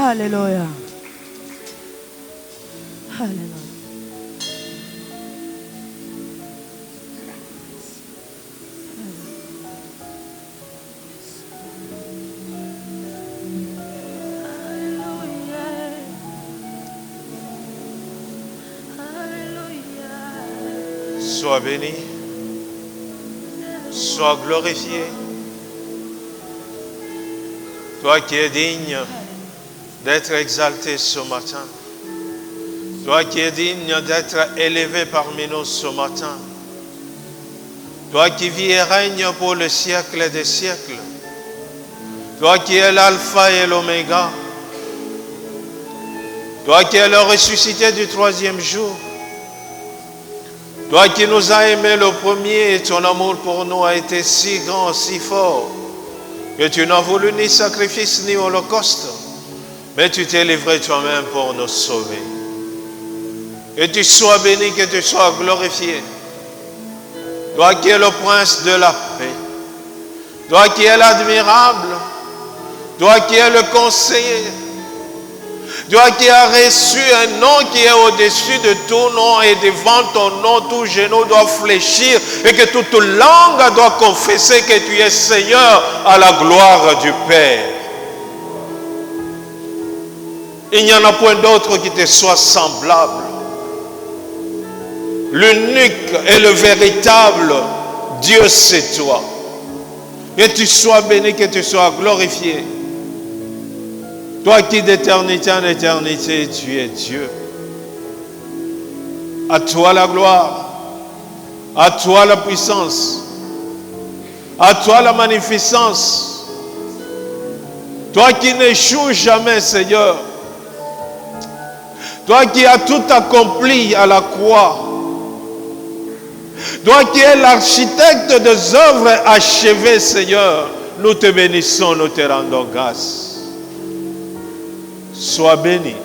Alléluia. Alléluia. Sois béni, sois glorifié. Toi qui es digne d'être exalté ce matin. Toi qui es digne d'être élevé parmi nous ce matin. Toi qui vis et règnes pour le siècle des siècles. Toi qui es l'alpha et l'oméga. Toi qui es le ressuscité du troisième jour. Toi qui nous as aimés le premier et ton amour pour nous a été si grand, si fort, que tu n'as voulu ni sacrifice ni holocauste, mais tu t'es livré toi-même pour nous sauver. Que tu sois béni, que tu sois glorifié. Toi qui es le prince de la paix, toi qui es l'admirable, toi qui es le conseiller, toi qui as reçu un nom qui est au-dessus de tout nom et devant ton nom, tout genou doit fléchir et que toute langue doit confesser que tu es Seigneur à la gloire du Père. Il n'y en a point d'autre qui te soit semblable. L'unique et le véritable Dieu, c'est toi. Que tu sois béni, que tu sois glorifié. Toi qui d'éternité en éternité, tu es Dieu. À toi la gloire, à toi la puissance, à toi la magnificence. Toi qui n'échoues jamais, Seigneur. Toi qui as tout accompli à la croix. Toi qui es l'architecte des œuvres achevées, Seigneur. Nous te bénissons, nous te rendons grâce. Sois béni,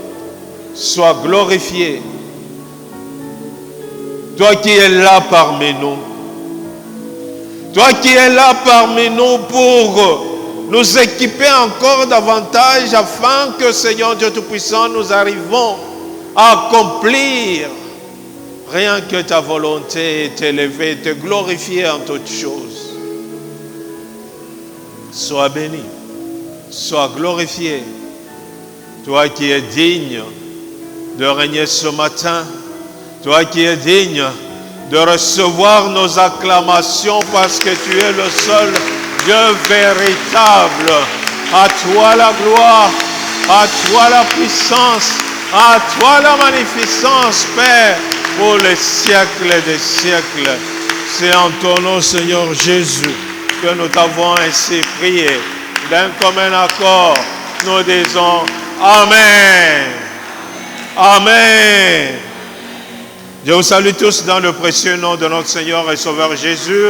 sois glorifié. Toi qui es là parmi nous. Toi qui es là parmi nous pour nous équiper encore davantage afin que, Seigneur Dieu Tout-Puissant, nous arrivons à accomplir rien que ta volonté, t'élever, te glorifier en toutes choses. Sois béni, sois glorifié. Toi qui es digne de régner ce matin, toi qui es digne de recevoir nos acclamations parce que tu es le seul Dieu véritable. À toi la gloire, à toi la puissance, à toi la magnificence, Père, pour les siècles des siècles. C'est en ton nom, Seigneur Jésus, que nous t'avons ainsi prié. D'un commun accord, nous disons Amen. Amen. Je vous salue tous dans le précieux nom de notre Seigneur et Sauveur Jésus.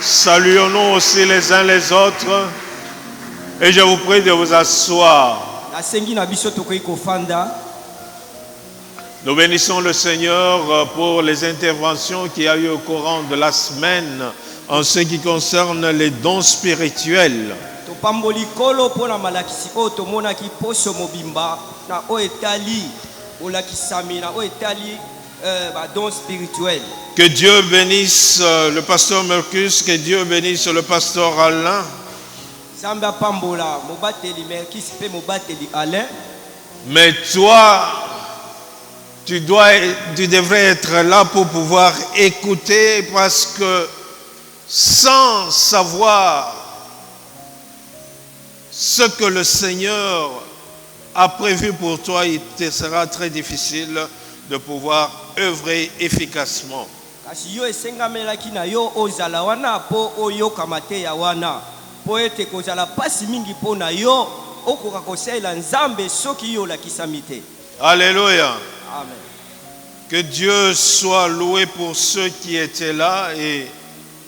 Saluons-nous aussi les uns les autres. Et je vous prie de vous asseoir. Nous bénissons le Seigneur pour les interventions qu'il y a eu au courant de la semaine en ce qui concerne les dons spirituels. Que Dieu bénisse le pasteur Mercus, que Dieu bénisse le pasteur Alain. Mais toi, tu devrais être là pour pouvoir écouter, parce que sans savoir ce que le Seigneur a prévu pour toi, il te sera très difficile de pouvoir œuvrer efficacement. Alléluia. Amen. Que Dieu soit loué pour ceux qui étaient là et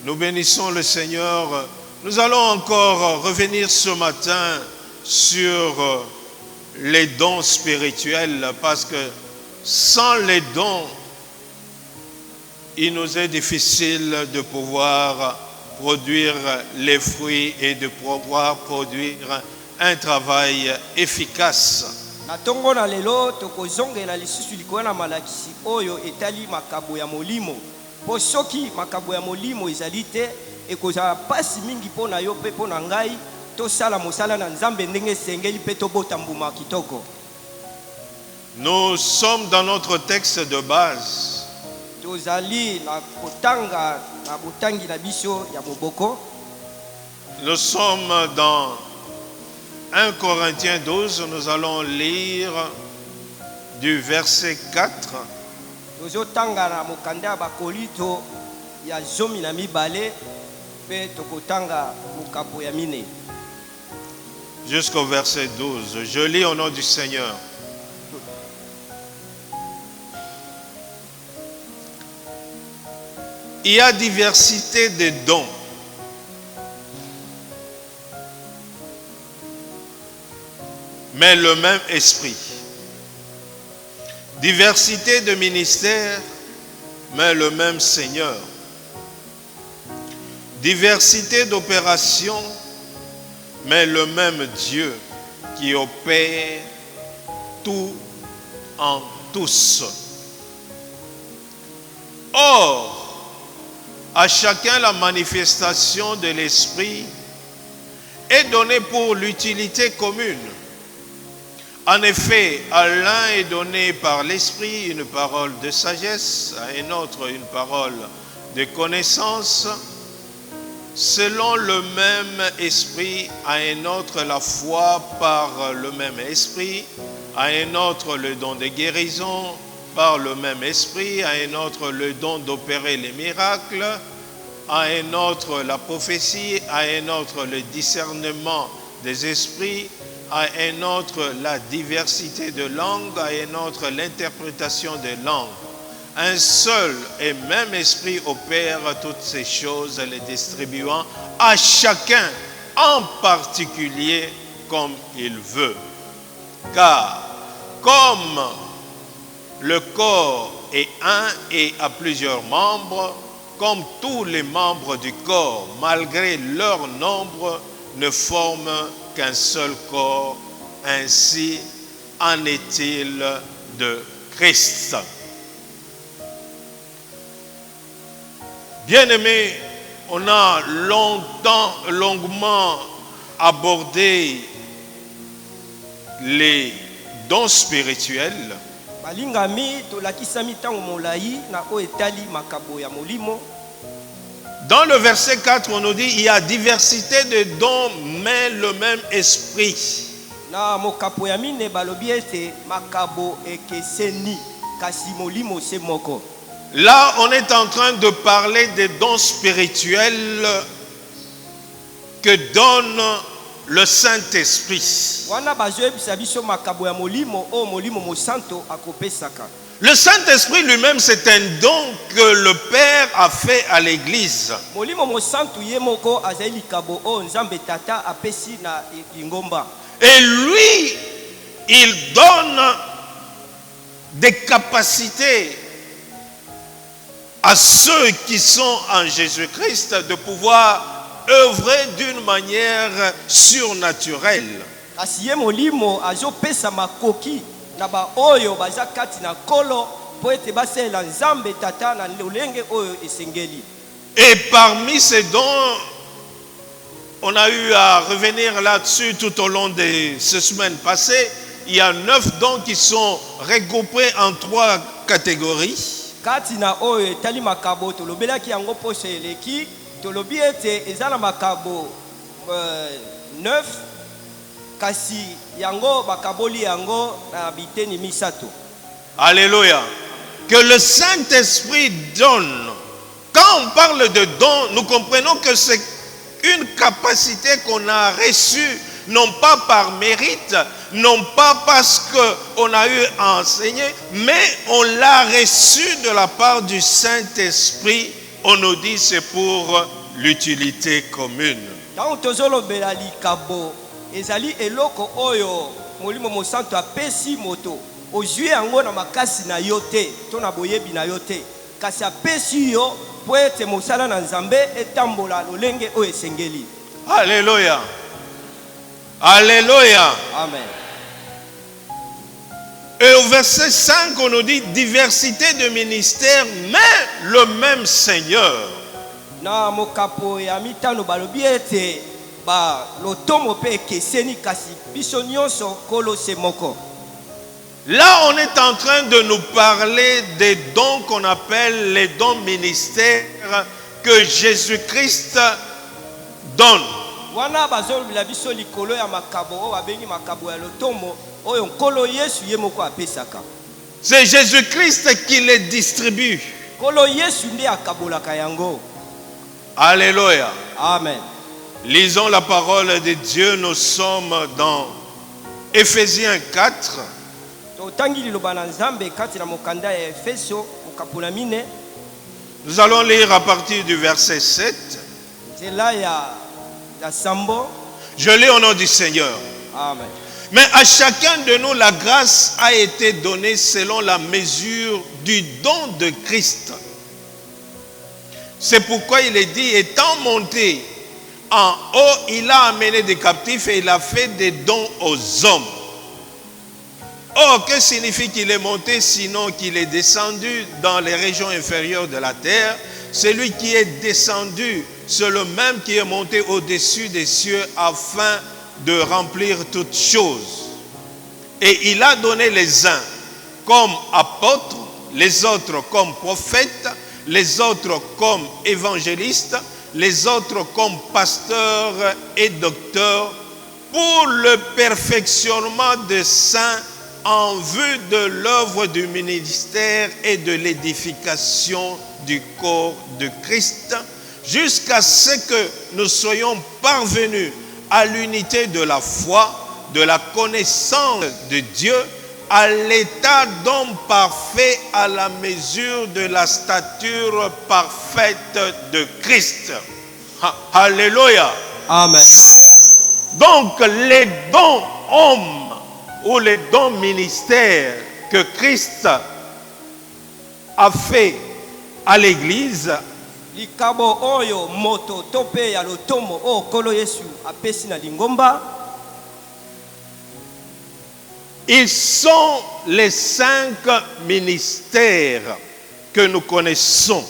nous bénissons le Seigneur. Nous allons encore revenir ce matin sur les dons spirituels, parce que sans les dons, il nous est difficile de pouvoir produire les fruits et de pouvoir produire un travail efficace. Na tongo na lelo tokozongela lisusu likolo na malakisi oyo etali makabo ya molimo. Po soki makabo ya molimo ezali te ekozala pasi mingi mpo na yo mpe mpo na ngai tosala mosala na Nzambe ndenge esengeli mpe tobota mbuma kitoko. Nous sommes dans notre texte de base. Tozali na kotanga na botangi na biso ya moboko. Nous sommes dans 1 Corinthiens 12, nous allons lire du verset 4 tozotanga na mokanda ya bakorinto ya 12 pe tokotanga mokabo ya mine jusqu'au verset 12. Je lis au nom du Seigneur. Il y a diversité de dons, mais le même esprit. Diversité de ministères, mais le même Seigneur. Diversité d'opérations, mais le même Dieu qui opère tout en tous. Or, à chacun la manifestation de l'Esprit est donnée pour l'utilité commune. En effet, à l'un est donné par l'Esprit une parole de sagesse, à un autre une parole de connaissance, selon le même Esprit, à un autre la foi par le même Esprit, à un autre le don de guérison par le même Esprit, à un autre le don d'opérer les miracles, à un autre la prophétie, à un autre le discernement des esprits, à un autre la diversité de langues, à un autre l'interprétation des langues. Un seul et même esprit opère toutes ces choses, les distribuant à chacun en particulier comme il veut. Car comme le corps est un et a plusieurs membres, comme tous les membres du corps, malgré leur nombre, ne forment qu'un seul corps, ainsi en est-il de Christ. Bien-aimés, on a longuement abordé les dons spirituels. Dans le verset 4, on nous dit il y a diversité de dons, mais le même esprit. Là, on est en train de parler des dons spirituels que donne le Saint-Esprit. Le Saint-Esprit lui-même, c'est un don que le Père a fait à l'Église. Et lui, il donne des capacités à ceux qui sont en Jésus-Christ de pouvoir œuvrer d'une manière surnaturelle. Et parmi ces dons, on a eu à revenir là-dessus tout au long de ces semaines passées. Il y a 9 dons qui sont regroupés en 3 catégories. Alléluia. Que le Saint-Esprit donne. Quand on parle de dons, nous comprenons que c'est une capacité qu'on a reçue, non pas par mérite, non pas parce qu'on a eu à enseigner, mais on l'a reçue de la part du Saint-Esprit. On nous dit c'est pour l'utilité commune. Ezali eloko oyo molimo mosanto apesi moto ozwi yango na makasi na yote to na boyebi na yote kasi apesi yo po ete mosala na Nzambe etambola lolenge oyo esengeli. Alléluia. Alléluia. Amen. Et au verset 5, on nous dit diversité de ministères, mais le même Seigneur. Na mokapo ya mitano balobi ete ba lotomo pe keseni kasi biso nyonso kolo se moko. Là, on est en train de nous parler des dons qu'on appelle les dons ministères que Jésus-Christ donne. Wana bazolobela biso likolo ya makabo o abengi makabo ya lotomo oyo nkolo Yesu ye moko apesaka. C'est Jésus-Christ qui les distribue. Kolo Yesu nde akabolaka yango. Alléluia. Amen. Lisons la parole de Dieu. Nous sommes dans Éphésiens 4. Totangi liloba na Nzambe kati na mokanda ya Efeso okapula mine. Nous allons lire à partir du verset 7. Nzela ya Sambo. Je lis au nom du Seigneur. Amen. Mais à chacun de nous, la grâce a été donnée selon la mesure du don de Christ. C'est pourquoi il est dit, étant monté en haut, il a amené des captifs et il a fait des dons aux hommes. Or, que signifie qu'il est monté sinon qu'il est descendu dans les régions inférieures de la terre? Celui qui est descendu, c'est le même qui est monté au-dessus des cieux afin de remplir toutes choses. Et il a donné les uns comme apôtres, les autres comme prophètes, les autres comme évangélistes, les autres comme pasteurs et docteurs, pour le perfectionnement des saints en vue de l'œuvre du ministère et de l'édification du corps de Christ, jusqu'à ce que nous soyons parvenus à l'unité de la foi, de la connaissance de Dieu, à l'état d'homme parfait, à la mesure de la stature parfaite de Christ. Alléluia. Amen. Donc les dons hommes ou les dons ministères que Christ a fait à l'Église, likabo oyo moto tope ya lotomo o kolo Yesu apesi na lingomba, ils sont les 5 ministères que nous connaissons.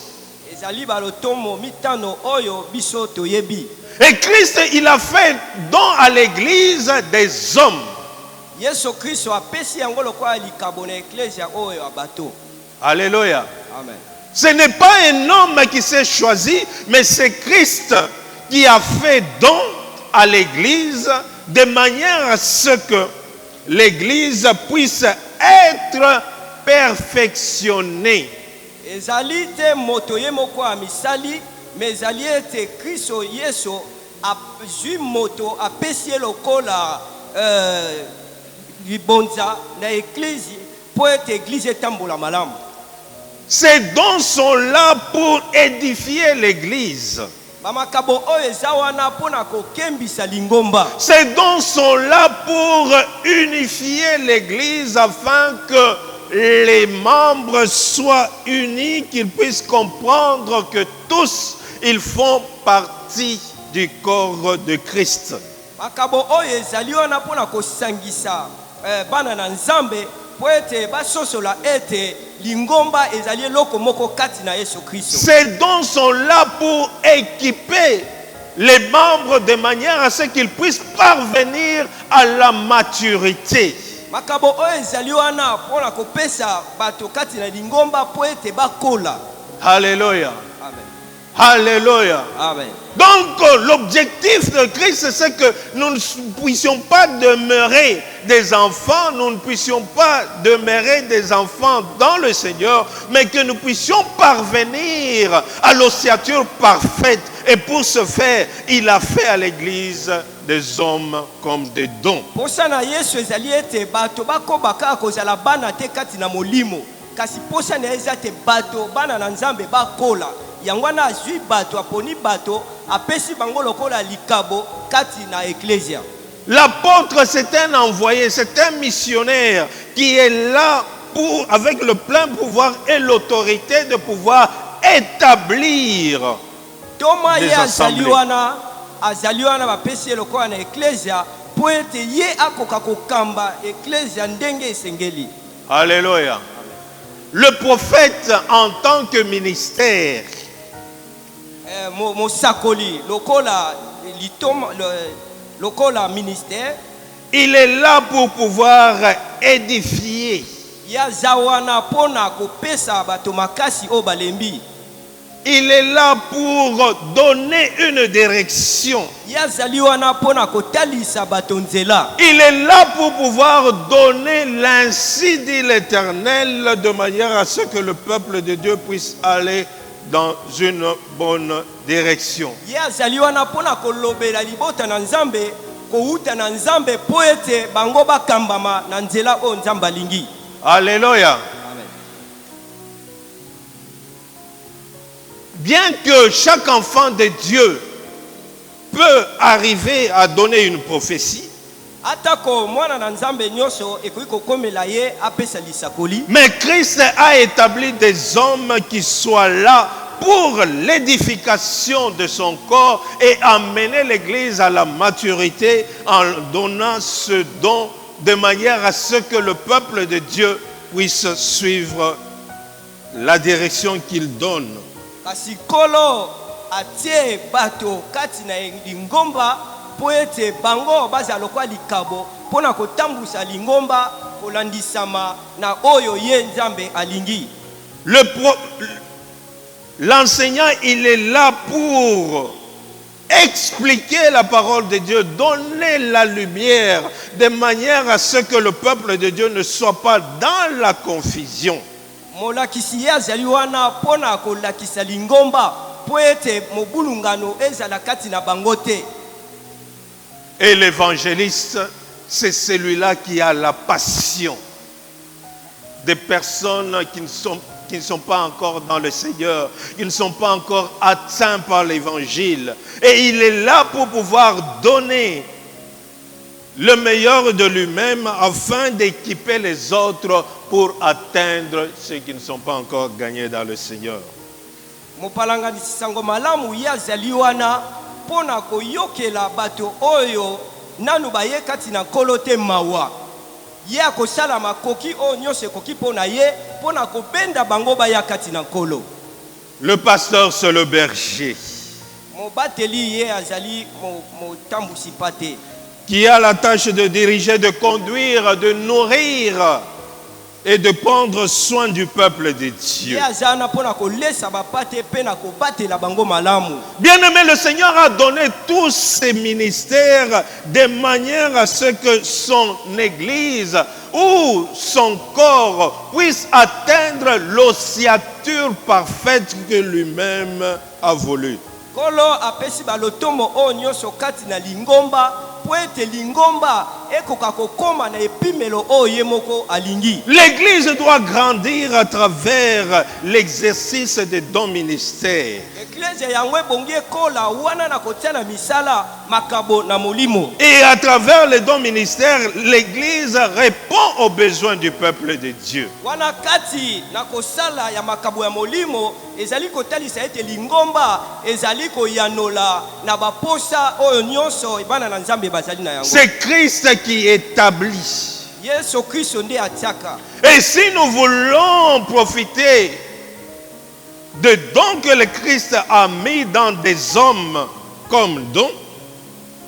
ezali ba lotomo mitano oyo biso toyebi. Et Christ, il a fait don à l'Église des hommes. Yesu Kristo apesi yango lokola likabo na eklesia oyo abato. Alléluia. Amen. Ce n'est pas un homme qui s'est choisi, mais c'est Christ qui a fait don à l'Église de manière à ce que l'Église puisse être perfectionnée. Ezali te moto ye moko a misali, mais ezali ete Kristo Yesu azwi moto apesi lokola libonza na eklesi po ete eglise etambola malamu. Ces dons sont là pour édifier l'Église. Bamakabo oyo eza wana mpona kokembisa lingomba. Ces dons sont là pour unifier l'Église afin que les membres soient unis, qu'ils puissent comprendre que tous, ils font partie du corps de Christ. Makabo oyo ezali wana mpona kosangisa bana na Nzambe po ete basosola ete lingomba ezali eloko moko kati na Yesu Kristo. Ces dons sont là pour équiper les membres de manière à ce qu'ils puissent parvenir à la maturité. Makabo oyo ezali wana mpona kopesa bato kati na lingomba po ete bakola. Alléluia. Amen. Alléluia. Amen. Donc l'objectif de Christ, c'est que nous ne puissions pas demeurer des enfants, nous ne puissions pas demeurer des enfants dans le Seigneur, mais que nous puissions parvenir à l'ossature parfaite. Et pour ce faire, il a fait à l'Église des hommes comme des dons. Posa na Yesu ezali ete bato bakobaka kozala bana te kati na molimo, kasi posa na eza te bato bana na Nzambe bakola. Yangwana azui bato aponi bato apesi bango lokola likabo kati na eklesia. L'apôtre, c'est un envoyé, c'est un missionnaire qui est là pour, avec le plein pouvoir et l'autorité de pouvoir établir Toma des ye assemblées. azali wana bapesi lokola na eklesia po ete ye akoka kokamba eklezia ndenge esengeli. Alléluia. Le prophète en tant que ministère, Mosakoli lokola litoma lokola ministère, il est là pour pouvoir édifier. ya zawana pona kopesa bato makasi o balembi. Il est là pour donner une direction. Ya zaliwana pona kotalisa bato nzela. Il est là pour pouvoir donner l'ainsi dit l'Éternel de manière à ce que le peuple de Dieu puisse aller dans une bonne direction. Ya zaliwana pona kolobela libota na Nzambe, kouta na Nzambe po ete bango bakambama na nzela o Nzamba lingi. Alléluia. Amen. Bien que chaque enfant de Dieu peut arriver à donner une prophétie, Atako mwana na Nzambe nyoso ekoki kokomela ye apesa lisakoli. mais Christ a établi des hommes qui soient là pour l'édification de son corps et amener l'Église à la maturité en donnant ce don de manière à ce que le peuple de Dieu puisse suivre la direction qu'il donne. Kasi kolo atie bato kati na lingomba po ete bango baza lokwa likabo pona kotambusa lingomba kolandisama na oyo ye Nzambe alingi. L'enseignant, il est là pour expliquer la parole de Dieu, donner la lumière de manière à ce que le peuple de Dieu ne soit pas dans la confusion. Molakisi ya zali wana pona kolakisa lingomba po ete mobulungano ezala kati na bangote. Et l'évangéliste, c'est celui-là qui a la passion des personnes qui ne sont pas encore dans le Seigneur, qui ne sont pas encore atteints par l'évangile. Et il est là pour pouvoir donner le meilleur de lui-même afin d'équiper les autres pour atteindre ceux qui ne sont pas encore gagnés dans le Seigneur. Mopalanga sango malamu ya zali wana pona koyokela bato oyo nanu baye kati na kolote mawa. Ye akosala makoki o nyose koki pona ye pona kobenda bango baya kati na kolo. Le pasteur, c'est le berger Mobateli ye azali motambusi pate. qui a la tâche de diriger, de conduire, de nourrir et de prendre soin du peuple de Dieu. Ye azana pona kolesa bapate pena kobatela bango malamu. Bien-aimé, le Seigneur a donné tous ces ministères de manière à ce que son Église ou son corps puisse atteindre l'ossature parfaite que lui-même a voulu. Kolo apesi balotomo o nyoso kati na lingomba po ete lingomba ekoka kokoma na epimelo o ye moko alingi. L'Église doit grandir à travers l'exercice des dons ministères. Eklezia yango ebongi ekola wana na kotia na misala makabo na molimo. Et à travers les dons ministères, l'Église répond aux besoins du peuple de Dieu. Wana kati na kosala ya makabo ya molimo ezali kotalisa ete lingomba ezali koyanola na baposa oyo nyonso ebana na Nzambe bazali na yango. C'est Christ qui établit. Yesu Kristo nde atiaka. Et si nous voulons profiter de dons que le Christ a mis dans des hommes comme dons,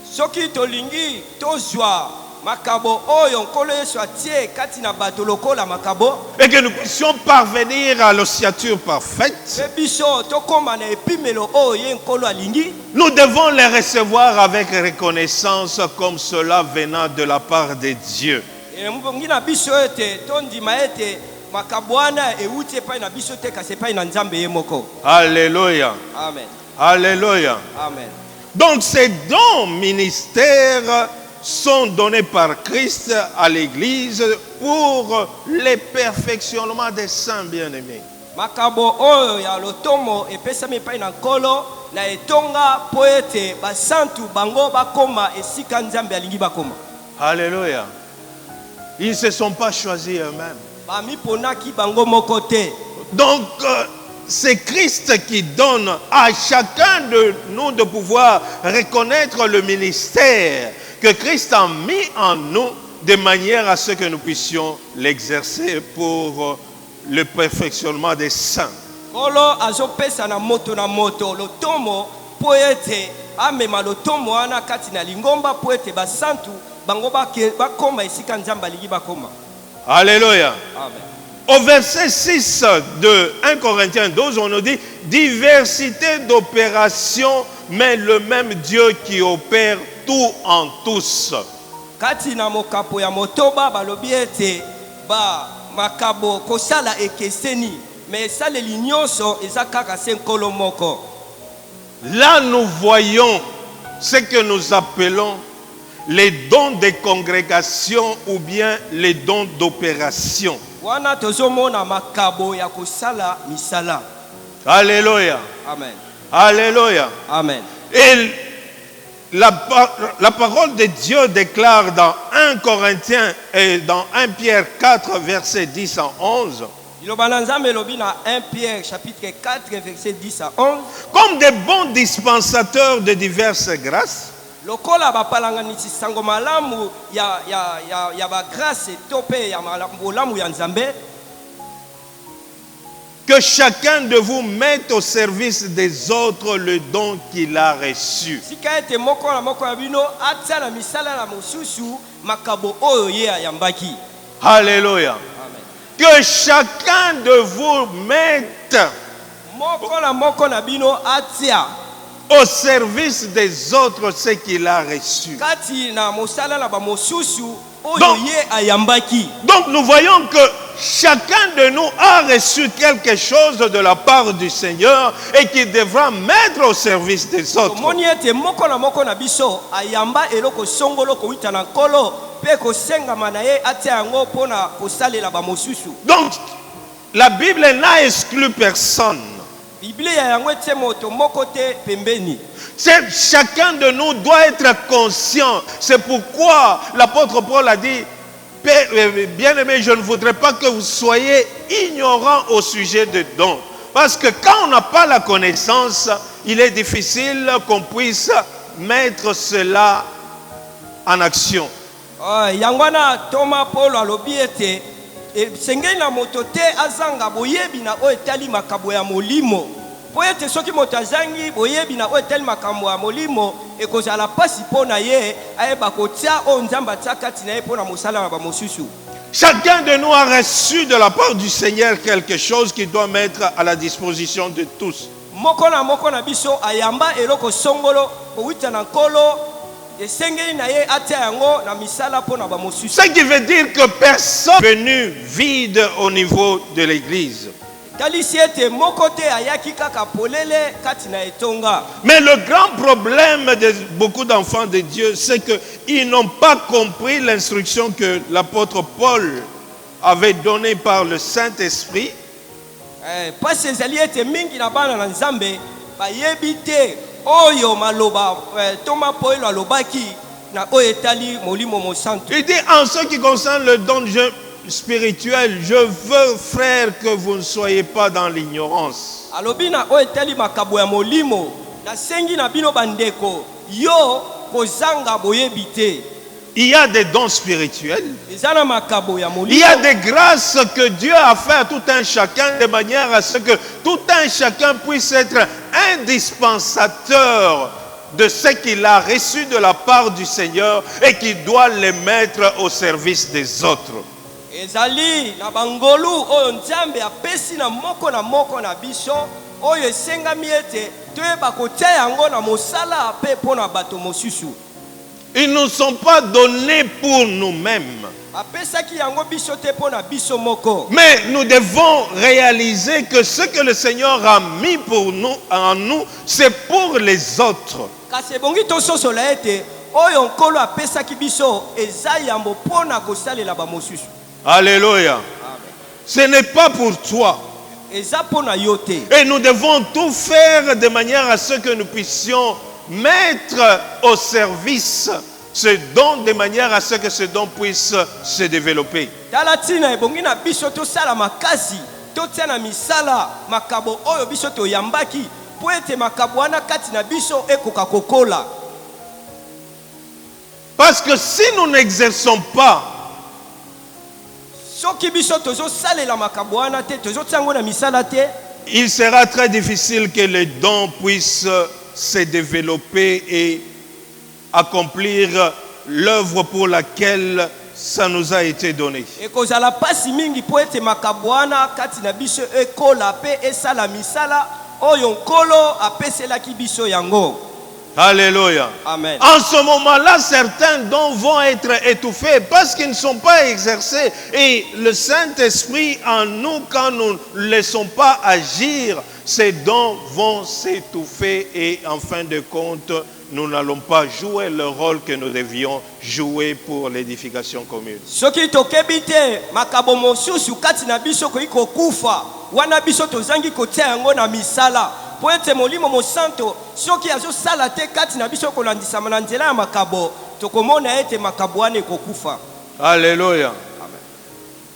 Soki tolingi tozwa makabo oyo nkolo Yesu atie kati na bato lokola makabo, et que nous puissions parvenir à l'ossature parfaite, pe biso tokoma na epimelo oyo ye nkolo alingi, nous devons les recevoir avec reconnaissance comme cela venant de la part de Dieu. mbongi na biso ete tondima ete makabo wana euti epai na biso te kasi epai na Nzambe ye moko. Alléluia. Amen. Alléluia. Amen. Donc ces dons ministères sont donnés par Christ à l'Église pour le perfectionnement des saints bien-aimés. Makabo oyo ya lotomo epesami epai na nkolo na etonga po ete basantu bango bakoma esika Nzambe alingi bakoma. Alléluia. Ils ne se sont pas choisis eux-mêmes. Bamiponaki bango moko te. Donc, c'est Christ qui donne à chacun de nous de pouvoir reconnaître le ministère que Christ a mis en nous de manière à ce que nous puissions l'exercer pour le perfectionnement des saints. Kolo azopesa na moto lotomo po ete amema lotomo ana kati na lingomba po ete basantu bango bakoma esika nzamba lingi bakoma. Alléluia. Amen. Au verset 6 de 1 Corinthiens 12, on nous dit diversité d'opérations, mais le même Dieu qui opère tout en tous. Kati na mokapo ya motoba balobi ete ba makabo kosala ekeseni mais saleli nyonso eza kaka se nkolo moko. Là nous voyons ce que nous appelons les dons des congrégations ou bien les dons d'opération. Wana tozomona makabo ya kosala misala. Alléluia. Amen. Alléluia. Amen. Et la parole de Dieu déclare dans 1 Corinthiens et dans 1 Pierre 4, versets 10 à 11. Ilobana nzambe lobi na 1 Pierre chapitre 4 verset 10 à 11. Comme des bons dispensateurs de diverses grâces, Lokola bapalanganisi sango malamu ya ba grâce tope ya malamu ya nzambe. que chacun de vous mette au service des autres le don qu'il a reçu. Sika ete moko na moko ya bino atia na misala na mosusu makabo oyo ye ayambaki. Alléluia. Amen. Que chacun de vous mette Moko na bino atia au service des autres ce qu'il a reçu. kati na mosala na ba mosusu oyo Donc- ye ayambaki. Donc nous voyons que chacun de nous a reçu quelque chose de la part du Seigneur et qu'il devra mettre au service des autres. Omoni ete moko na biso ayamba eloko songolo ko wita na nkolo pe ko sengama na ye atia yango pona kosalela ba mosusu. Donc la Bible n'a exclu personne. Biblia yango ete moto moko te pembeni. C'est chacun de nous doit être conscient. C'est pourquoi l'apôtre Paul a dit, bien-aimés, je ne voudrais pas que vous soyez ignorants au sujet des dons. Parce que quand on n'a pas la connaissance, il est difficile qu'on puisse mettre cela en action. Yangwana Thomas Paul alobi ete sengeli na moto te azanga boyebi na o etali makabo ya molimo. Po ete soki moto azangi boyebi na o etali makambo ya molimo ekozala pasi pona ye ayeba kotia o nzamba atia kati na ye pona mosala na ba mosusu. Chacun de nous a reçu de la part du Seigneur quelque chose qui doit mettre à la disposition de tous. Moko na biso ayamba eloko songolo kowita na nkolo esengeli na ye atia yango na misala pona ba mosusu. Ce qui veut dire que personne n'est venu vide au niveau de l'église. Talisi ete moko te ayaki kaka polele kati na etonga. Mais le grand problème de beaucoup d'enfants de Dieu, c'est qu'ils n'ont pas compris l'instruction que l'apôtre Paul avait donnée par le Saint-Esprit. Pasi ezali ete mingi na bana na nzambe bayebi te oyo maloba Thomas Paul alobaki na oyo etali molimo mosantu. Il dit en ce qui concerne le don de Dieu spirituel, je veux, frère, que vous ne soyez pas dans l'ignorance. Alobi na oyo etali makabo ya molimo na sengi na bino bandeko yo kozanga boyebi te. Il y a des dons spirituels. Ezana makabo ya molimo. Il y a des grâces que Dieu a fait à tout un chacun de manière à ce que tout un chacun puisse être un dispensateur de ce qu'il a reçu de la part du Seigneur et qui doit les mettre au service des autres. Ezali na bangolu oyo nzambe apesi na moko na biso oyo esengami ete toyeba kotia yango na mosala pe pona bato mosusu. Ils ne sont pas donnés pour nous-mêmes. Apesaki yango biso te pona biso moko. Mais nous devons réaliser que ce que le Seigneur a mis pour nous, en nous, c'est pour les autres. Kasi bongi tososola ete oyo nkolo apesaki biso eza yambo pona kosalela ba mosusu. Alléluia. Ce n'est pas pour toi. Eza pona yo te. Et nous devons tout faire de manière à ce que nous puissions mettre au service ce don, de manière à ce que ce don puisse se développer. Talatina ebongi na biso tosala makasi totia na misala makabo oyo biso toyambaki po ete makabo wana kati na biso ekoka kokola. Parce que si nous n'exerçons pas soki biso tozosalela makambo wana te tozotia yango na misala te, il sera très difficile que les dons puissent se développer et accomplir l'œuvre pour laquelle ça nous a été donné. ekozala pasi mingi po ete makambo wana kati na biso ekola pe esala misala oyo nkolo apeselaki biso yango. Alléluia. Amen. En ce moment-là, certains dons vont être étouffés parce qu'ils ne sont pas exercés. Et le Saint-Esprit en nous, quand nous ne laissons pas agir, ces dons vont s'étouffer et en fin de compte, nous n'allons pas jouer le rôle que nous devions jouer pour l'édification commune. Soki tokebi te makambo mosusu kati na biso koki kokufa wana biso tozangi kotia yango na misala po ete molimo mosanto soki azosala te kati na biso kolandisama na nzela ya makambo tokomona ete makambo wana ekokufa. Alléluia. Amen.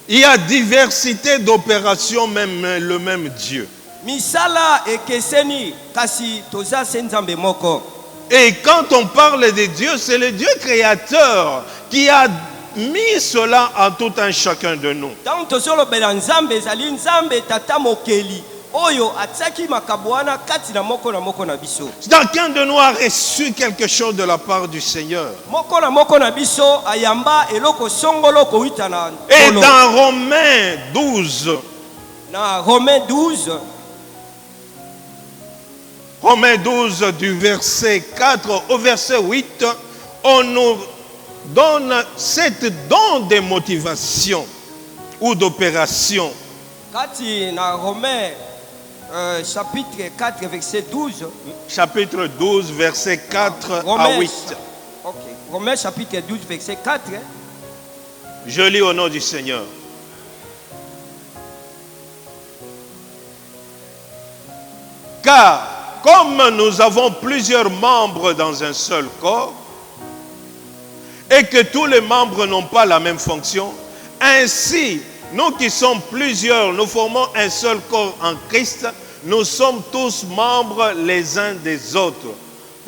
Il y a diversité d'opérations, même le même Dieu. Misala ekeseni kasi toza se nzambe moko. Et quand on parle de Dieu, c'est le Dieu créateur qui a mis cela en tout un chacun de nous. Tant tozolobela nzambe ezali nzambe tata mokeli oyo atiaki makambo wana kati na moko na biso. Chacun de nous a reçu quelque chose de la part du Seigneur. Moko na biso ayamba eloko songolo kowita na Et nkolo. dans Romains 12, Na Romains 12, Romains 12 du verset 4 au verset 8, on nous donne cette don de motivation ou d'opération. kati na Romains chapitre 4 verset 12. Chapitre 12 verset 4 à 8. Ok. Romains chapitre 12 verset 4. Je lis au nom du Seigneur. Car comme nous avons plusieurs membres dans un seul corps, et que tous les membres n'ont pas la même fonction, ainsi, nous qui sommes plusieurs, nous formons un seul corps en Christ, nous sommes tous membres les uns des autres,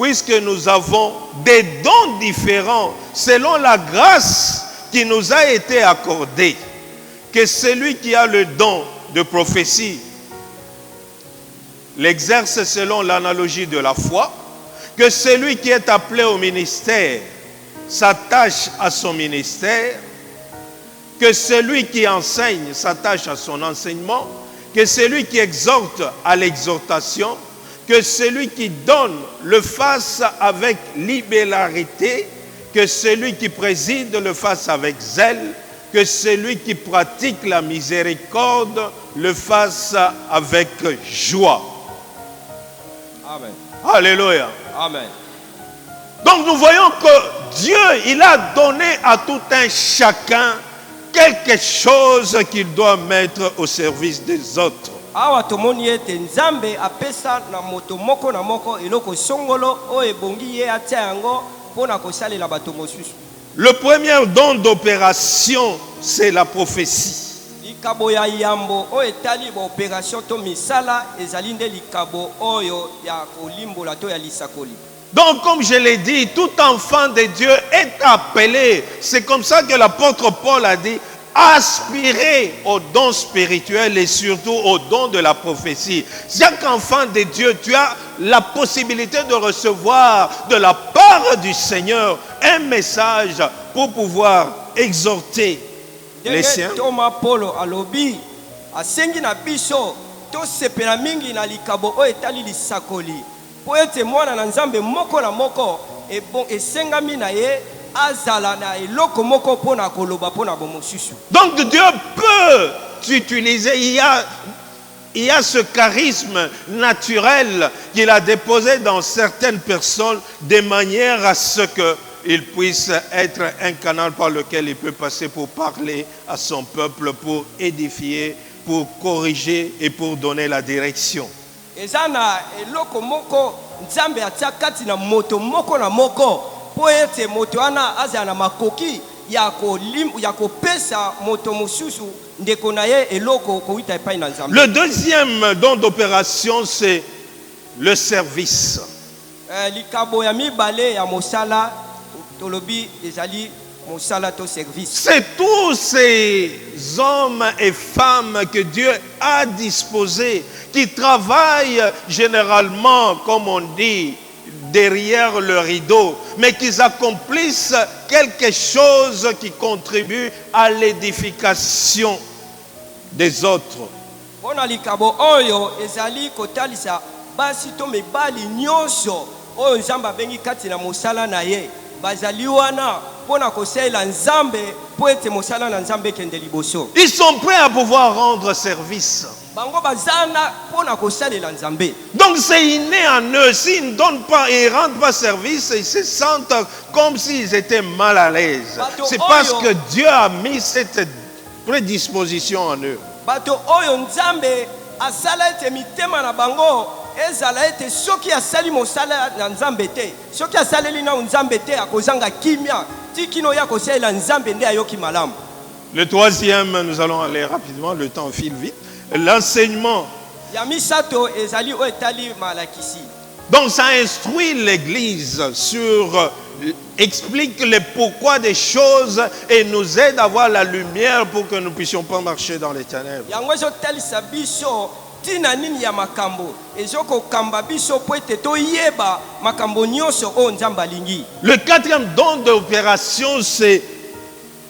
puisque nous avons des dons différents selon la grâce qui nous a été accordée, que celui qui a le don de prophétie l'exerce selon l'analogie de la foi, que celui qui est appelé au ministère s'attache à son ministère, que celui qui enseigne s'attache à son enseignement, que celui qui exhorte à l'exhortation, que celui qui donne le fasse avec libéralité, que celui qui préside le fasse avec zèle, que celui qui pratique la miséricorde le fasse avec joie. Amen. Alléluia. Amen. Donc nous voyons que Dieu, il a donné à tout un chacun quelque chose qu'il doit mettre au service des autres. Awa tomoni ete nzambe apesa na moto moko na moko eloko songolo o ebongi ye atia yango pona kosalela bato mosusu. Le premier don d'opération, c'est la prophétie. Likabo ya yambo o etali ba opération to misala ezali nde likabo oyo ya kolimbola to ya lisakoli. Donc, comme je l'ai dit, tout enfant de Dieu est appelé. C'est comme ça que l'apôtre Paul a dit, aspirez aux dons spirituels et surtout aux dons de la prophétie. Chaque enfant de Dieu, tu as la possibilité de recevoir de la part du Seigneur un message pour pouvoir exhorter les siens. Thomas Paulo alobi asengi na biso to sepela mingi na likabo o etali lisakoli. Po ete mwana na nzambe moko na moko e bon esengami na ye azala na eloko moko pona koloba pona bomosusu. Donc Dieu peut t'utiliser. Il y a ce charisme naturel qu'il a déposé dans certaines personnes de manière à ce qu'il puisse être un canal par lequel il peut passer pour parler à son peuple, pour édifier, pour corriger et pour donner la direction. Ezana eloko moko nzambe atia kati na moto moko na moko po ete moto ana azala na makoki ya kopesa moto mosusu ndeko na ye eloko kowita epai na nzambe. Le deuxième don d'opération, c'est le service. Likabo ya mibale ya mosala tolobi ezali mosala to service. C'est tous ces hommes et femmes que Dieu a disposés, qui travaillent généralement, comme on dit, derrière le rideau, mais qui accomplissent quelque chose qui contribue à l'édification des autres. Pona likabo oyo ezali kotalisa basi to mibali nyonso oyo nzambe abengi kati na mosala na ye bazali wana pona kosalela nzambe po ete mosala na nzambe ekende liboso. Ils sont prêts à pouvoir rendre service. Bango bazana pona kosalela nzambe. Donc c'est inné en eux. S'ils ne donnent pas et ne rendent pas service, ils se sentent comme s'ils étaient mal à l'aise. C'est parce que Dieu a mis cette prédisposition en eux. Bato oyo nzambe asala ete mitema na bango ezala ete soki asali mosala na nzambe te soki asaleli na nzambe te akozanga kimia tikino ya kosalela nzambe nde ayoki malamu. Le troisième, nous allons aller rapidement, le temps file vite. L'enseignement. Ya misato ezali o etali malakisi. Donc ça instruit l'Église sur, explique le pourquoi des choses et nous aide à voir la lumière pour que nous ne puissions pas marcher dans les ténèbres. Yango ezotalisa biso tina nini ya makambo ezokokamba biso po ete toyeba makambo nyonso oyo nzambe alingi. Le quatrième don d'opération, c'est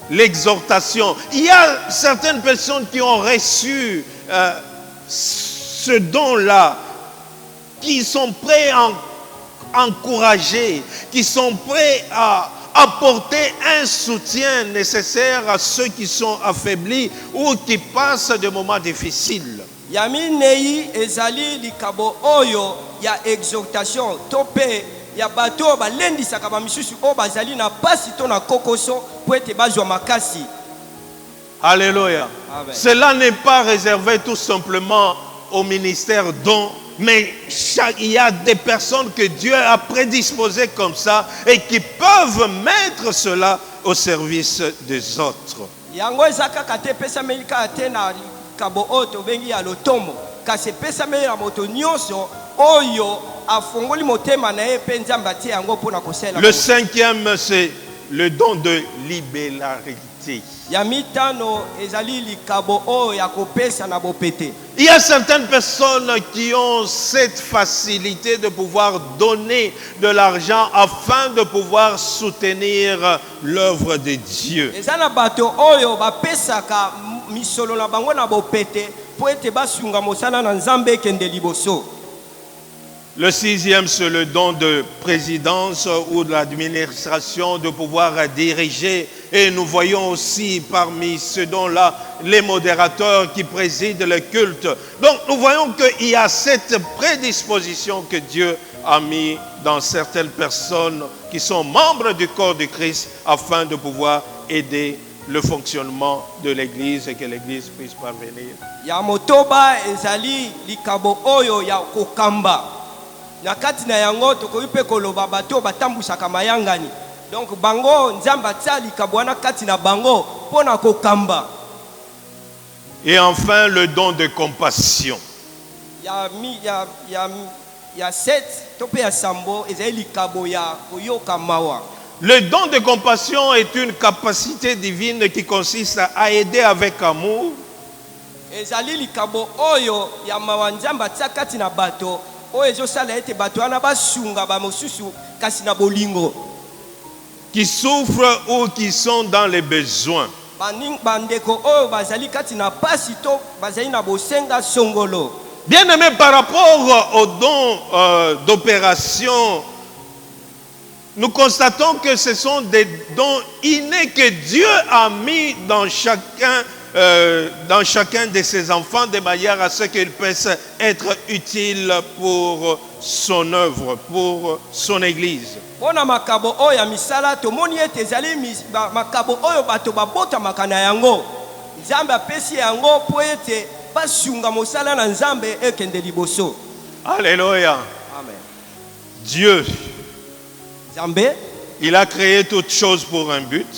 l'exhortation. Il y a certaines personnes qui ont reçu ce don-là, qui sont prêts à encourager, qui sont prêts à apporter un soutien nécessaire à ceux qui sont affaiblis ou qui passent des moments difficiles. Yaminei ezali likabo oyo ya exhortation tope ya bato balendisaka ba misusu o bazali na pasi to na kokoso po ete bazwa makasi. Alléluia. Amen. Cela n'est pas réservé tout simplement au ministère dont, mais il y a des personnes que Dieu a prédisposées comme ça et qui peuvent mettre cela au service des autres. Yango ezaka kate pesa melika atena likabo oto bengi ya lotomo kasi pesa mela moto nyonso oyo afongoli motema na ye pe nzambe atie yango pona kosela. Le cinquième, c'est le don de libéralité. Yamitano ezali likabo oyo ya kopesa na bopete. Il y a certaines personnes qui ont cette facilité de pouvoir donner de l'argent afin de pouvoir soutenir l'œuvre de Dieu. Ezana bato oyo bapesaka misolo na bango na bopete po ete basunga mosala na nzambe kende liboso. Le sixième, c'est le don de présidence ou de l'administration, de pouvoir diriger. Et nous voyons aussi parmi ce don-là les modérateurs qui président le culte. Donc nous voyons qu'il y a cette prédisposition que Dieu a mis dans certaines personnes qui sont membres du corps de Christ afin de pouvoir aider le fonctionnement de l'Église et que l'Église puisse parvenir. Ya motoba ezali likabo oyo ya kokamba. Na kati na yango tokoyi pe koloba bato batambusaka mayangani. Donc bango nzamba tia likabo wana kati na bango pona kokamba. Et enfin le don de compassion. Ya set tope ya sambo ezali likabo ya koyoka mawa. Le don de compassion est une capacité divine qui consiste à aider avec amour. Ezali likabo oyo ya mawa nzamba tia kati na bato. Qui souffrent ou qui sont dans les besoins. Bien aimé, par rapport au don d'opération, nous constatons que ce sont des dons innés que Dieu a mis dans chacun de ses enfants de manière à ce qu'ils puissent être utiles pour son œuvre, pour son Église. Alléluia. Amen. Dieu, il a créé toutes choses pour un but.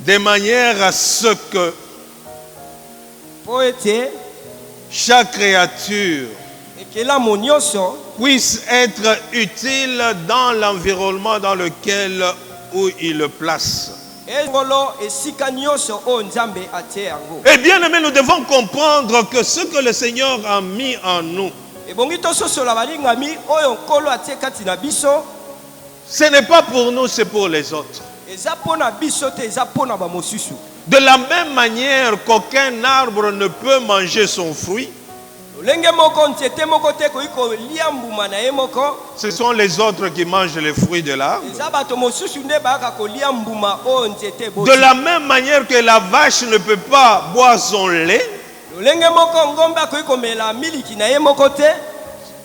De manière à ce que chaque créature Kela monyoso puisse être utile dans l'environnement dans lequel où il le place. ezolo esika nyonso o nzambe atie yango. Et bien aimé, nous devons comprendre que ce que le Seigneur a mis en nous, Ebongi tososola balingami oyo nkolo atie kati na biso ce n'est pas pour nous, c'est pour les autres. eza pona biso te eza pona bamosusu. De la même manière qu'aucun arbre ne peut manger son fruit, Lolenge moko nzete moko te koki kolia mbuma na ye moko, ce sont les autres qui mangent les fruits de l'arbre. eza bato mosusu nde bayaka kolia mbuma oyo nzete eboti. De la même manière que la vache ne peut pas boire son lait, Lolenge moko ngombe akoki komela miliki na ye moko te,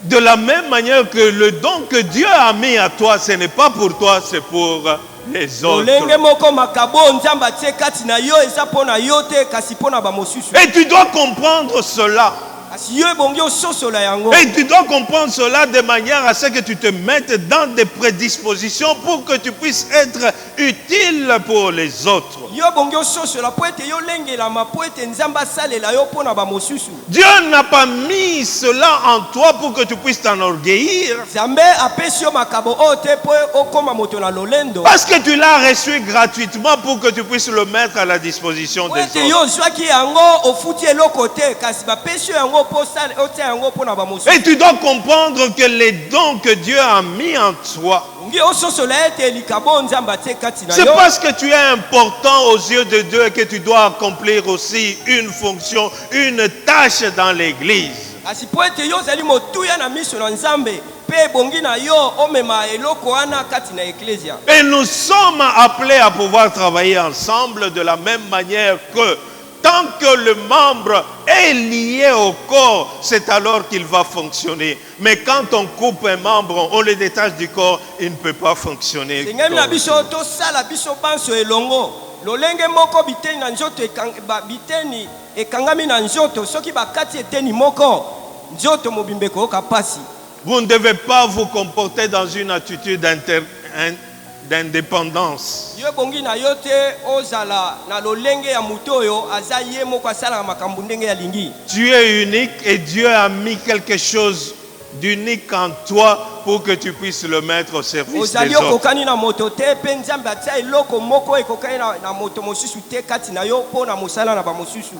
de la même manière que le don que Dieu a mis à toi, ce n'est pas pour toi, c'est pour les lolenge autres. moko makabo oyo nzambe atie kati na yo eza pona yo te kasi pona bamosusu. Et tu dois comprendre cela. Kasi yo ebongi ososola yango. Et tu dois comprendre cela de manière à ce que tu te mettes dans des prédispositions pour que tu puisses être utile pour les autres. Yo ebongi ososola po ete yo lengelama po ete nzambe asalela yo pona bamosusu. Dieu n'a pas mis cela en toi pour que tu puisses t'enorgueillir. Nzambe apesi yo makabo oyo te po okoma moto na lolendo. Parce que tu l'as reçu gratuitement pour que tu puisses le mettre à la disposition Po des ete autres. yo ozwaki yango ofuti eloko te kasi bapesi yo yango po otia yango pona bamosusu. Et tu dois comprendre que les dons que Dieu a mis en toi, Ngi ososola ete likabo nzambe atie kati na c'est yo. parce que tu es important aux yeux de Dieu et que tu dois accomplir aussi une fonction, une tâche dans l'église. Kasi po ete yo ozali motuya na miso na nzambe pe ebongi na yo omema eloko wana kati na eklesia. Et nous sommes appelés à pouvoir travailler ensemble de la même manière que tant que le membre est lié au corps, c'est alors qu'il va fonctionner. Mais quand on coupe un membre, on le détache du corps, il ne peut pas fonctionner. Sengemi na biso tosala biso banso elongo. Lolenge moko biteni na nzoto biteni ekangami na nzoto soki bakati eteni moko nzoto mobimbe koyoka pasi. Vous ne devez pas vous comporter dans une attitude d'indépendance. Yo bongi na yo te ozala na lolenge ya mutu oyo aza ye moko asalaka makambo ndenge ya lingi. Tu es unique et Dieu a mis quelque chose d'unique en toi pour que tu puisses le mettre au service Ozali des autres. okokani na moto te pe nzambe atia eloko moko ekokani na moto mosusu te kati na yo mpo na mosala na bamosusu.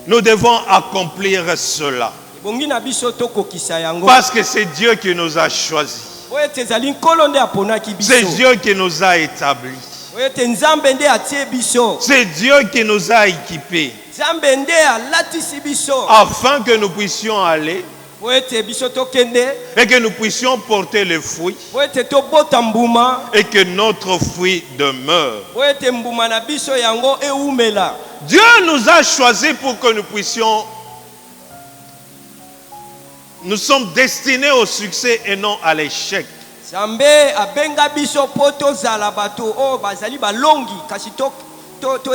Nous devons accomplir cela. Bongi na biso tokokisa yango. Parce que c'est Dieu qui nous a choisis. Po ete ezali nkolo nde aponaki biso. C'est Dieu qui nous a établis. Po ete nzambe nde atie biso. C'est Dieu qui nous a équipés Nzambe nde alatisi biso. afin que nous puissions aller Po ete biso tokende. et que nous puissions porter le fruit Po ete tobota mbuma. et que notre fruit demeure. Po ete mbuma na biso yango eumela. Dieu nous a choisis pour que nous puissions. Nous sommes destinés au succès et non à l'échec. Nzambe abenga biso po tozala bato oyo bazali balongi kasi to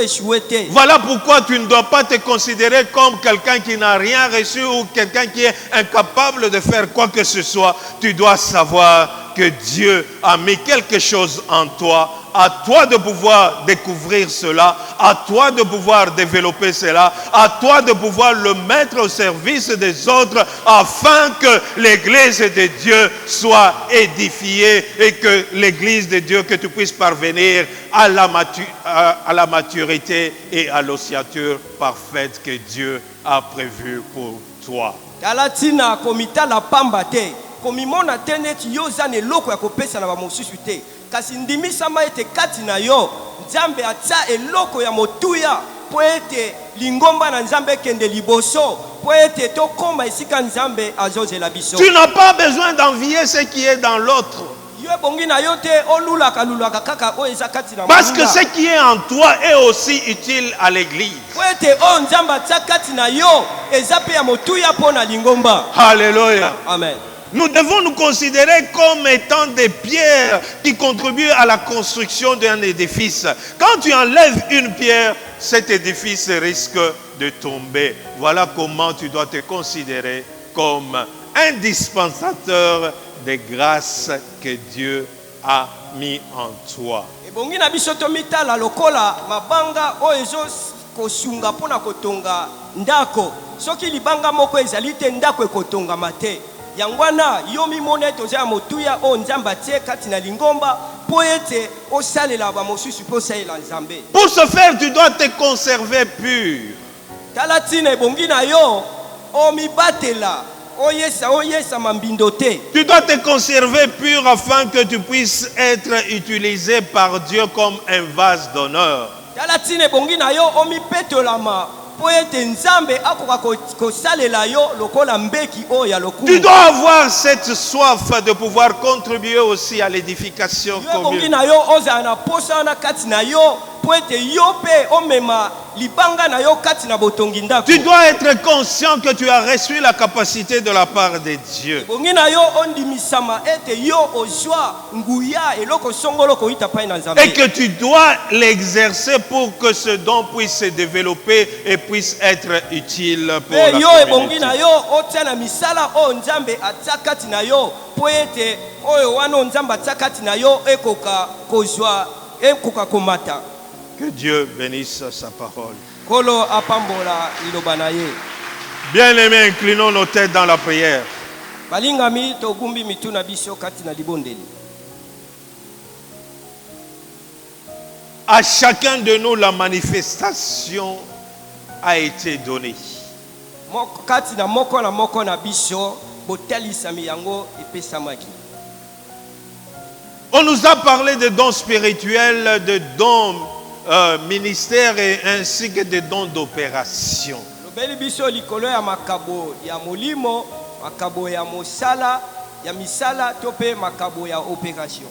échoué te. Voilà pourquoi tu ne dois pas te considérer comme quelqu'un qui n'a rien reçu ou quelqu'un qui est incapable de faire quoi que ce soit. Tu dois savoir que Dieu a mis quelque chose en toi. À toi de pouvoir découvrir cela, à toi de pouvoir développer cela, à toi de pouvoir le mettre au service des autres afin que l'église de Dieu soit édifiée et que l'église de Dieu, que tu puisses parvenir à la maturité et à l'ossature parfaite que Dieu a prévue pour toi. Talatina komita la pamba te. Komimona te neti yo zane eloko ya kopesa na bamosusu te. Kasi ndimisama ete kati na yo nzambe atia eloko ya motuya po ete lingomba na nzambe kende liboso po ete tokoma esika nzambe azozela biso. Tu n'as pas besoin d'envier ce qui est dans l'autre. Yo bongi na yo te olulaka lulaka kaka o eza kati na Parce que ce qui est en toi est aussi utile à l'église. po ete o nzambe atia kati na yo eza pe ya motuya po na lingomba. Alléluia. Amen. Nous devons nous considérer comme étant des pierres qui contribuent à la construction d'un édifice. Quand tu enlèves une pierre, cet édifice risque de tomber. Voilà comment tu dois te considérer comme un dispensateur des grâces que Dieu a mis en toi. Ebongi na biso tomitala lokola mabanga o ezo kosunga pona kotonga ndako. Soki libanga moko ezali te ndako ekotonga mate. Yangwana yo mimone toza motuya o nzamba tie kati na lingomba po ete osalela ba mosusu po salela nzambe. Pour ce faire, tu dois te conserver pur. Tala tina ebongi na yo o mibatela oyesa mambindo te. Tu dois te conserver pur afin que tu puisses être utilisé par Dieu comme un vase d'honneur. Tala tina ebongi na yo o mipetolama po ete nzambe akoka kosalela yo lokola mbeki o ya lokumu. Tu dois avoir cette soif de pouvoir contribuer aussi à l'édification commune. Ebongi na yo oza na posa na kati na yo po ete yo pe omema libanga na yo kati na botongi ndako. Tu dois être conscient que tu as reçu la capacité de la part de Dieu. Ebongi na yo ondimisama ete yo ozwa nguya eloko songolo koita pai na nzambe. Et que tu dois l'exercer pour que ce don puisse se développer et puisse être utile pour la yo ebongi na communauté. yo otia na misala o nzambe atia kati na yo po ete oyo wana nzambe atia kati na yo ekoka kozwa ekoka komata. Que Dieu bénisse sa parole. Kolo apambola liloba na ye. Bien-aimés, inclinons nos têtes dans la prière. Balingami togumbi mituna biso kati na libondeli. À chacun de nous, la manifestation a été donnée. Kati na moko na biso botalisami yango epesamaki. On nous a parlé de dons spirituels, de dons ministères et ainsi que de dons d'opération. Lobeli biso likolo ya makabo ya molimo, makabo ya mosala, ya misala tope makabo ya opération.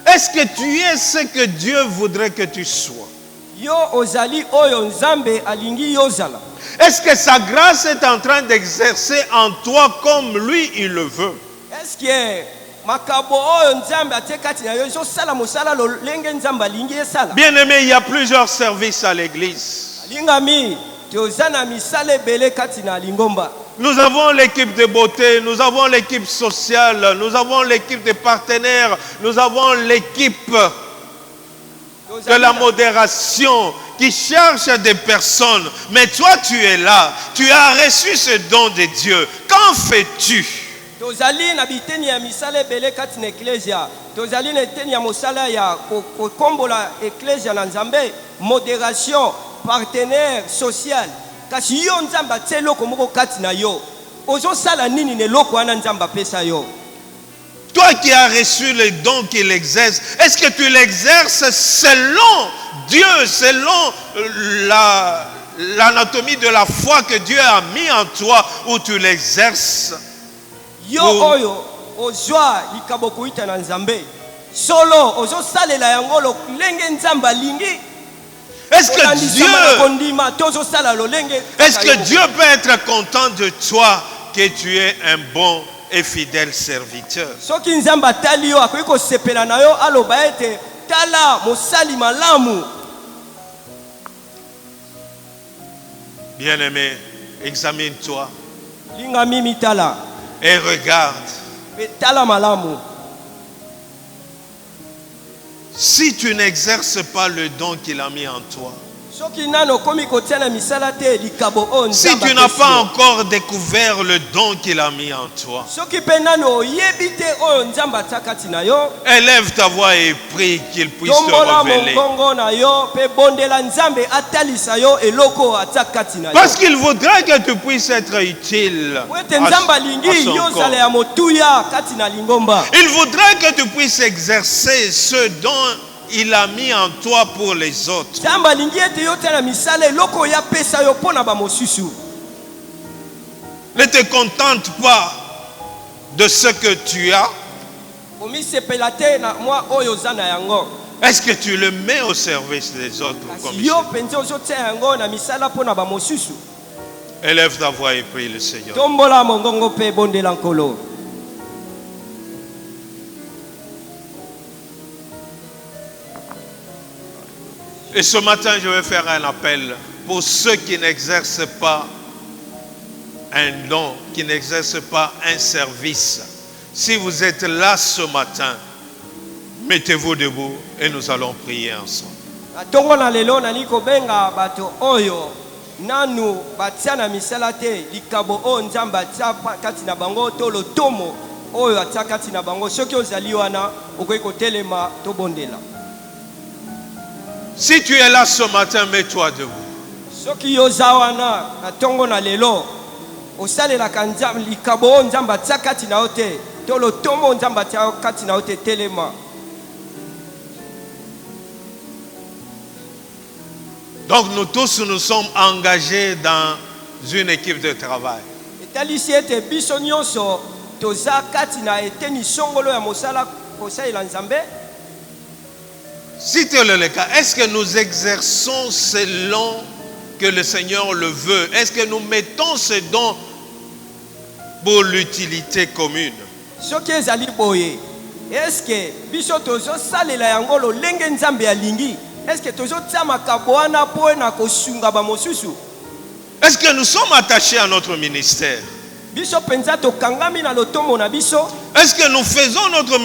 Est-ce que tu es ce que Dieu voudrait que tu sois? Yo ozali oyo nzambe alingi yozala. Est-ce que sa grâce est en train d'exercer en toi comme lui il le veut? Est-ce que makabo oyo nzambe atekati na yo zo sala mosala lo lenge nzambe alingi esala? Bien-aimé, il y a plusieurs services à l'église. Lingami tozana misale bele kati na lingomba. Nous avons l'équipe de beauté, nous avons l'équipe sociale, nous avons l'équipe de partenaires, nous avons l'équipe de la modération qui cherche des personnes. Mais toi, tu es là, tu as reçu ce don de Dieu. Qu'en fais-tu? Tozali na biteni ya misale bele kati na eklesia. Tozali na biteni ya mosala ya kokombola eklesia na nzambe, modération, partenaire social. Kasi yo nzamba tseloko moko kati na yo. Ozo sala nini ne loko wana nzamba pesa yo. Toi qui as reçu le don qu'il exerce, est-ce que tu l'exerces selon Dieu, selon l'anatomie de la foi que Dieu a mis en toi, ou tu l'exerces? Yo oyo ozwa likabo kuita na nzambe. Solo ozo salela yango lo lenge nzamba lingi. Est-ce que Dieu peut être content de toi que tu es un bon et fidèle serviteur? Soki nzamba tali yo akoki kosepela na yo aloba ete tala mosali malamu. Bien-aimé, examine-toi Lingami mitala et regarde. Tala malamu. Si tu n'exerces pas le don qu'il a mis en toi, si tu n'as pas encore découvert le don qu'il a mis en toi, élève ta voix et prie qu'il puisse te révéler. Parce qu'il voudrait que tu puisses être utile à son corps. Il voudrait que tu puisses exercer ce don il a mis en toi pour les autres. Ne te contente pas de ce que tu as. Est-ce que tu le mets au service des autres comme ici? Élève ta voix et prie le Seigneur. Et ce matin, je vais faire un appel pour ceux qui n'exercent pas un don, qui n'exercent pas un service. Si vous êtes là ce matin, mettez-vous debout et nous allons prier ensemble. nanu batia na misala te likabo o nzambe atia kati na bango to lotomo oyo atia kati na bango soki ozali wana okoki kotelema tobondela. Si tu es là ce matin, mets-toi debout. Soki yoza wana na tongo na lelo osalelaka nzambe likabo o nzambe atia kati na yo te to lotomo nzambe atia kati na yo te telema. Donc nous tous, nous sommes engagés dans une équipe de travail. Etalisi ete biso nyonso toza kati na eteni songolo ya mosala kosalela nzambe. Si tel est le cas, est-ce que nous exerçons selon que le Seigneur le veut? Est-ce que nous mettons ce don pour l'utilité commune? Soki ezali boye, est-ce que biso tozo salela yango lolenge nzambe alingi? Est-ce que tozo tia makabo wana po na kosunga ba mosusu? Est-ce que nous sommes attachés à notre ministère? Biso penza tokangami na lotomo na biso? Est-ce que nous faisons notre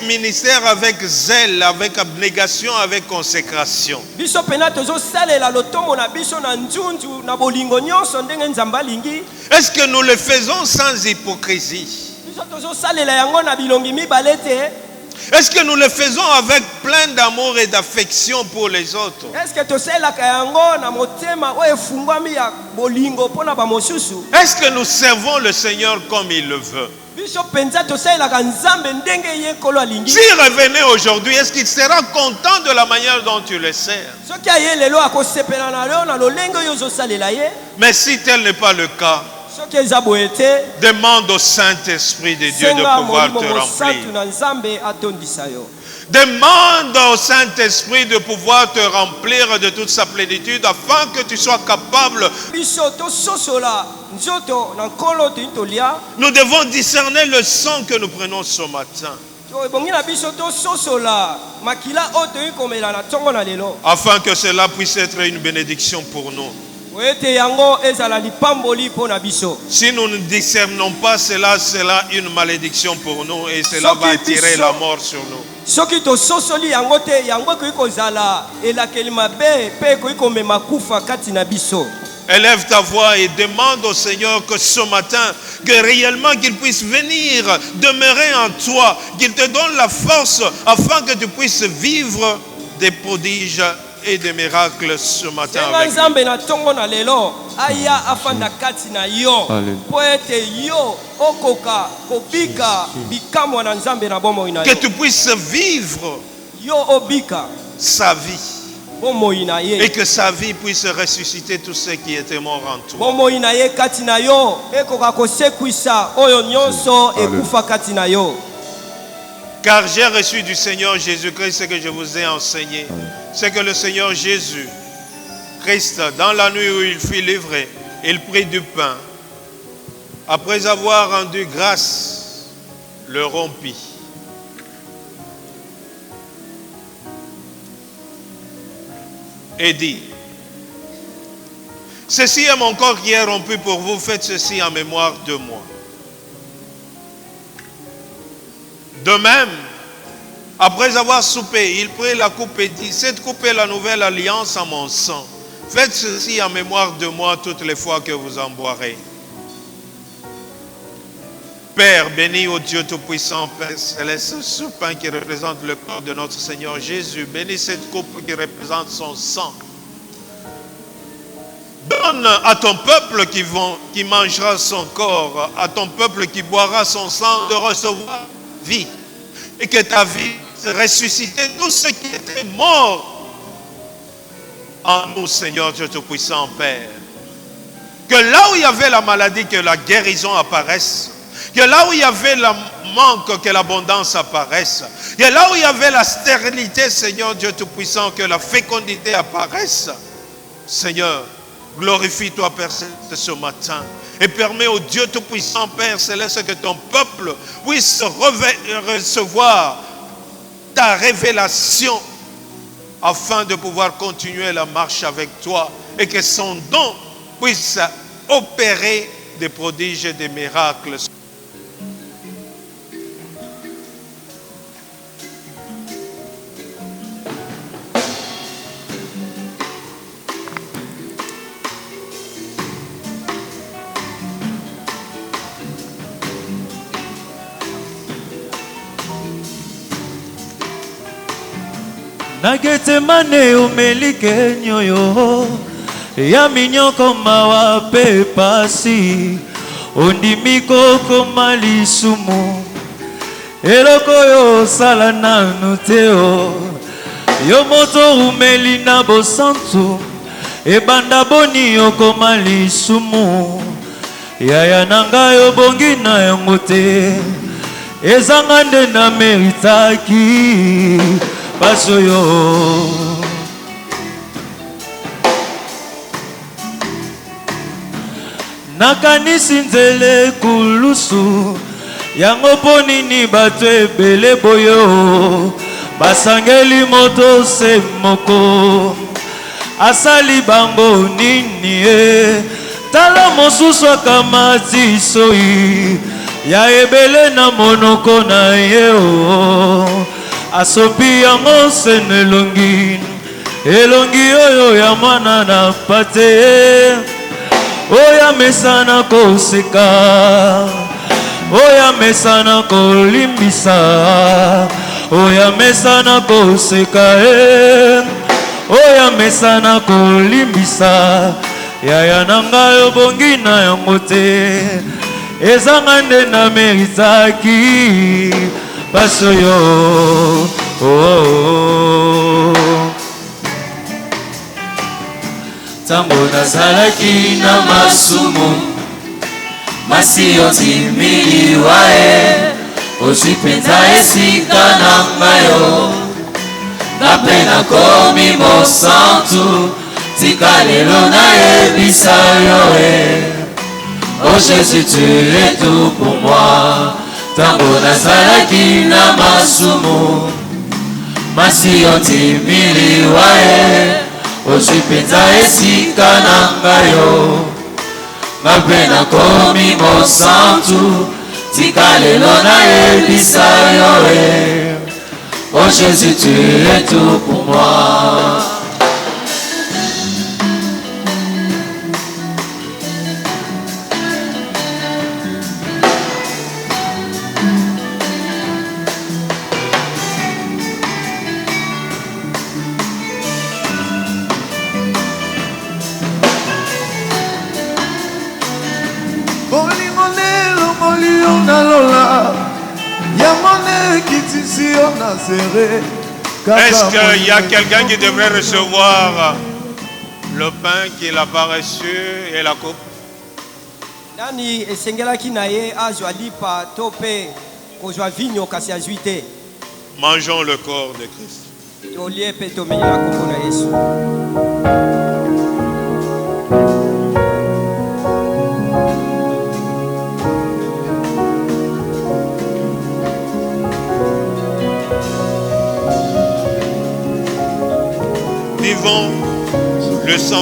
ministère avec zèle, avec abnégation, avec consécration? Biso pena tozo salela lotomo na biso na nzunzu na bolingo nyonso ndenge nzamba lingi? Est-ce que nous le faisons sans hypocrisie? Biso tozo salela yango na bilongi mibale te? Est-ce que nous le faisons avec plein d'amour et d'affection pour les autres? Est-ce que tosalelaka yango na motema oyo efungwami ya bolingo mpona ba mosusu? Est-ce que nous servons le Seigneur comme il le veut? Biso penza tosalelaka nzambe ndenge ye nkolo alingi? S'il revenait aujourd'hui, est-ce qu'il sera content de la manière dont tu le sers? Soki aye lelo akosepela na yo na lolenge oyo ozosalela ye? Mais si tel n'est pas le cas, Soki eza boye te, demande au Saint-Esprit de Dieu de senga pouvoir molimo te mosantu remplir. na nzambe atondisa yo. Demande au Saint-Esprit de pouvoir te remplir de toute sa plénitude afin que tu sois capable. Biso tososola nzoto na nkolo toitolia. Nous devons discerner le sang que nous prenons ce matin Ebongi na biso tososola makila oyo toyi komela na ntongo na lelo. afin que cela puisse être une bénédiction pour nous. Ete yango ezala lipamboli mpo na biso. Si nous ne discernons pas cela, sera une malédiction pour nous et cela va attirer la mort sur nous. Soki tososoli yango te yango ekoki kozala elakeli mabe mpe ekoki komema kufa kati na biso. Élève ta voix et demande au Seigneur que ce matin, que réellement qu'il puisse venir demeurer en toi, qu'il te donne la force afin que tu puisses vivre des prodiges et des miracles ce matin avec lui. Nzambe na tongo na lelo aya afanda kati na yo po ete yo okoka kobika bikamwa na nzambe na bomoi na yo. Que tu puisses vivre Yo obika sa vie bomoi na ye. et que sa vie puisse ressusciter tous ceux qui étaient morts en toi. Bomoi na ye kati na yo ekoka kosekwisa oyo nyonso ekufa kati na yo. Car j'ai reçu du Seigneur Jésus-Christ ce que je vous ai enseigné. C'est que le Seigneur Jésus-Christ, dans la nuit où il fut livré, il prit du pain. Après avoir rendu grâce, le rompit. Et dit, ceci est mon corps qui est rompu pour vous, faites ceci en mémoire de moi. De même, après avoir soupé, il prit la coupe et dit, cette coupe est la nouvelle alliance en mon sang. Faites ceci en mémoire de moi toutes les fois que vous en boirez. Père, bénis au Dieu Tout-Puissant, Père Céleste, ce pain qui représente le corps de notre Seigneur Jésus. Bénis cette coupe qui représente son sang. Donne à ton peuple qui mangera son corps, à ton peuple qui boira son sang, de recevoir vie. Et que ta vie ressuscite tous ceux qui étaient morts en nous, Seigneur Dieu Tout-Puissant, Père. Que là où il y avait la maladie, que la guérison apparaisse. Que là où il y avait le manque, que l'abondance apparaisse. Que là où il y avait la stérilité, Seigneur Dieu Tout-Puissant, que la fécondité apparaisse. Seigneur, glorifie-toi, Père Céleste, ce matin. Et permets au Dieu Tout-Puissant, Père Céleste, que ton peuple puisse recevoir ta révélation afin de pouvoir continuer la marche avec toi et que son don puisse opérer des prodiges et des miracles. Nagete mane umelike nyoyo ya minyoko mawa pe pasi ondimiko koma lisumu eloko yo sala nanu teo yo moto umeli na bosantu ebanda boni yo koma lisumu yaya nanga yo bongi na yango te ezanga nde na meritaki paso yo nakanisi nzele kulusu yango mpo nini bato ebele boyo basangeli moto se moko asali bango nini tala mosusu akamati soi ya ebele na monoko na ye asopi yango sene elongi oyo ya mwana na pate oya mesana koseka oya mesana kolimbisa oya mesana koseka oya mesana kolimbisa yaya nanga yo bongi na yango te ezanga nde na meritaki paso yo tango nazalaki na masumu masi otimiliwa ozwi mpenza esika na ngayo ngape nakomi mosantu tika lelo nayebisa yo oh Jésus, tu es tout pour moi. Tango nazalaki na masumu masi otimiliwa ozwi mpenza esika na ngayo ngape nakomi mosantu tika lelo nayebisa yo oh Jésus, tu es tout pour moi. Est-ce qu'il y a quelqu'un qui devrait recevoir le pain qu'il a pas reçu et la coupe? Nani esengelaki na ye azwa lipa to pe kozwa vinyo kasi azwi te. Mangeons le corps de Christ. Tolie pe tomenyela kombo na Yesu. Vivons le sang